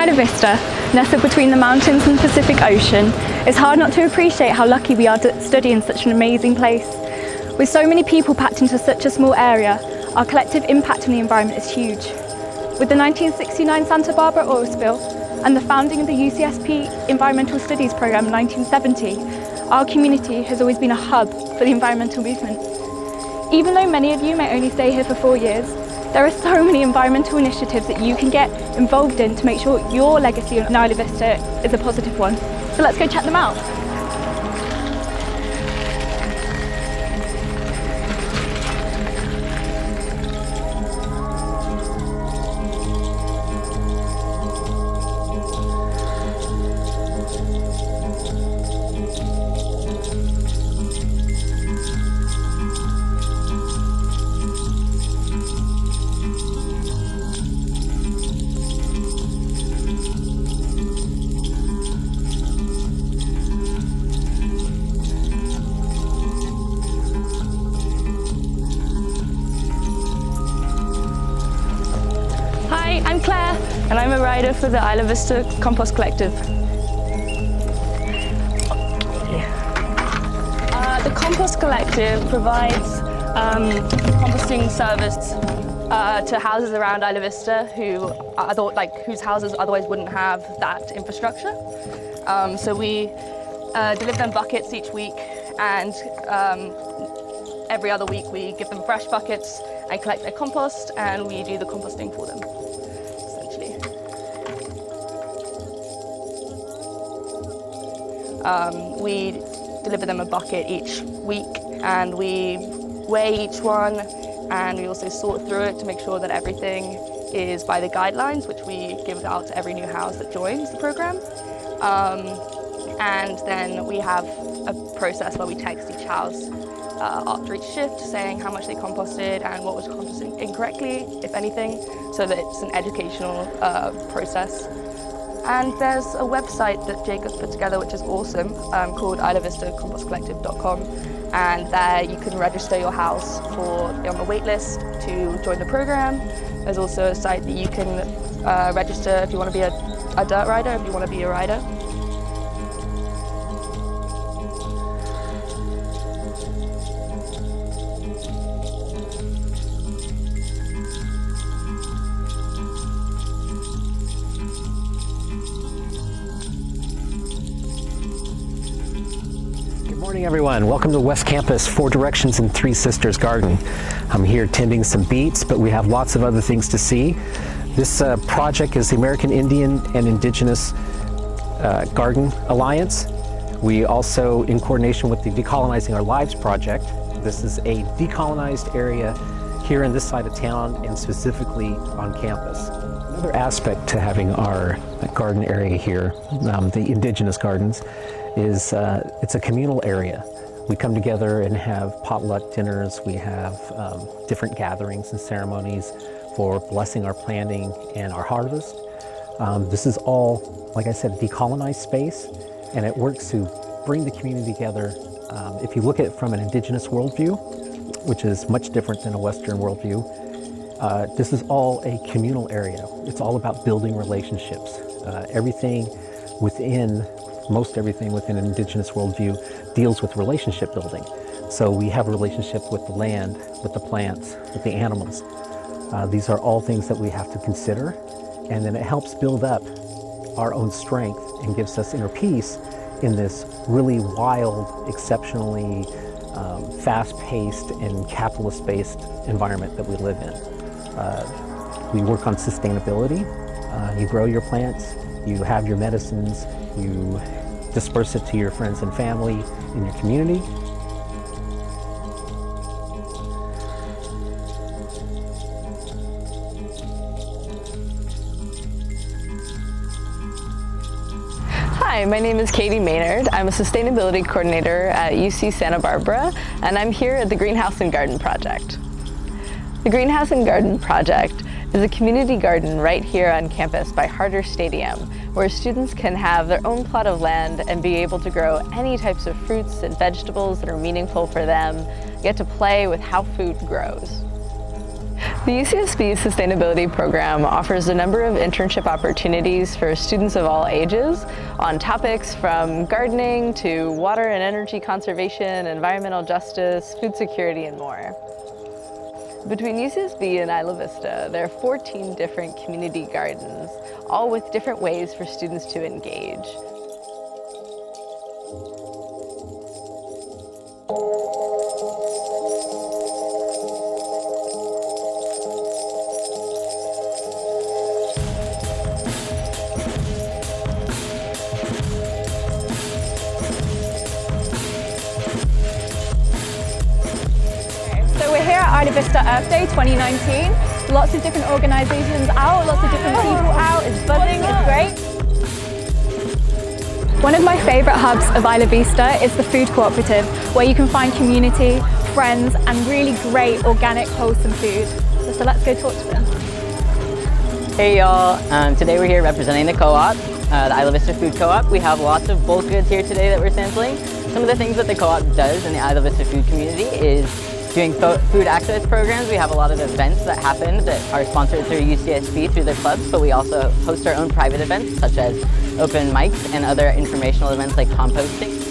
Isla Vista, nestled between the mountains and the Pacific Ocean, it's hard not to appreciate how lucky we are to study in such an amazing place. With so many people packed into such a small area, our collective impact on the environment is huge. With the 1969 Santa Barbara oil spill and the founding of the UCSB Environmental Studies Programme in 1970, our community has always been a hub for the environmental movement. Even though many of you may only stay here for 4 years, there are so many environmental initiatives that you can get involved in to make sure your legacy in Isla Vista is a positive one. So let's go check them out. Hi, I'm Claire, and I'm a rider for the Isla Vista Compost Collective. The Compost Collective provides composting service to houses around Isla Vista whose houses otherwise wouldn't have that infrastructure. So we deliver them buckets each week, and every other week we give them fresh buckets and collect their compost, and we do the composting for them, essentially. We deliver them a bucket each week, and we weigh each one, and we also sort through it to make sure that everything is by the guidelines, which we give out to every new house that joins the program. And then we have a process where we text each house after each shift saying how much they composted and what was composted incorrectly, if anything, so that it's an educational process. And there's a website that Jacob's put together, which is awesome, called ilavistacompostcollective.com, and there you can register your house on the wait list to join the program. There's also a site that you can register if you want to be a dirt rider, if you want to be a rider. Good morning, everyone. Welcome to West Campus, 4 Directions and 3 Sisters Garden. I'm here tending some beets, but we have lots of other things to see. This project is the American Indian and Indigenous Garden Alliance. We also, in coordination with the Decolonizing Our Lives project, this is a decolonized area here in this side of town and specifically on campus. Another aspect to having our garden area here, the Indigenous Gardens, is it's a communal area. We come together and have potluck dinners. We have different gatherings and ceremonies for blessing our planting and our harvest. This is all, like I said, decolonized space, and it works to bring the community together. If you look at it from an Indigenous worldview, which is much different than a Western worldview, this is all a communal area. It's all about building relationships. Most everything within an Indigenous worldview deals with relationship building. So we have a relationship with the land, with the plants, with the animals. These are all things that we have to consider, and then it helps build up our own strength and gives us inner peace in this really wild, exceptionally fast-paced and capitalist-based environment that we live in. We work on sustainability. You grow your plants, you have your medicines, you disperse it to your friends and family in your community. Hi, my name is Katie Maynard. I'm a sustainability coordinator at UC Santa Barbara, and I'm here at the Greenhouse and Garden Project. The Greenhouse and Garden Project is a community garden right here on campus by Harder Stadium, where students can have their own plot of land and be able to grow any types of fruits and vegetables that are meaningful for them, get to play with how food grows. The UCSB Sustainability Program offers a number of internship opportunities for students of all ages on topics from gardening to water and energy conservation, environmental justice, food security, and more. Between UCSB and Isla Vista, there are 14 different community gardens, all with different ways for students to engage. So we're here at Isla Vista Earth Day 2019. Lots of different organisations out, lots of different people out. It's buzzing, it's great. One of my favourite hubs of Isla Vista is the food cooperative, where you can find community, friends and really great organic wholesome food. So let's go talk to them. Hey y'all, today we're here representing the co-op, the Isla Vista Food Co-op. We have lots of bulk goods here today that we're sampling. Some of the things that the co-op does in the Isla Vista food community is doing food access programs. We have a lot of events that happen that are sponsored through UCSB through their clubs, but we also host our own private events such as open mics and other informational events like composting.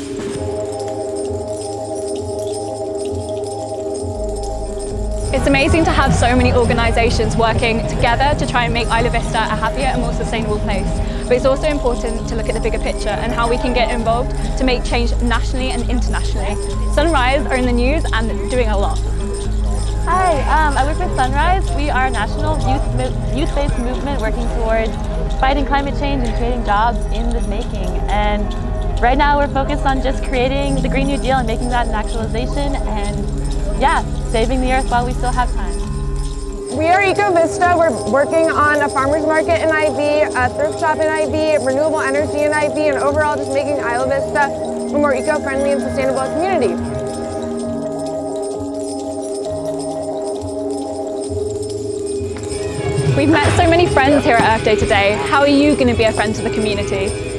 It's amazing to have so many organisations working together to try and make Isla Vista a happier and more sustainable place. But it's also important to look at the bigger picture and how we can get involved to make change nationally and internationally. Sunrise are in the news and doing a lot. Hi, I work with Sunrise. We are a national youth-based movement working towards fighting climate change and creating jobs in the making. And right now we're focused on just creating the Green New Deal and making that an actualization and saving the earth while we still have time. We are Eco Vista. We're working on a farmer's market in IB, a thrift shop in IB, renewable energy in IB, and overall just making Isla Vista a more eco-friendly and sustainable community. We've met so many friends here at Earth Day today. How are you going to be a friend to the community?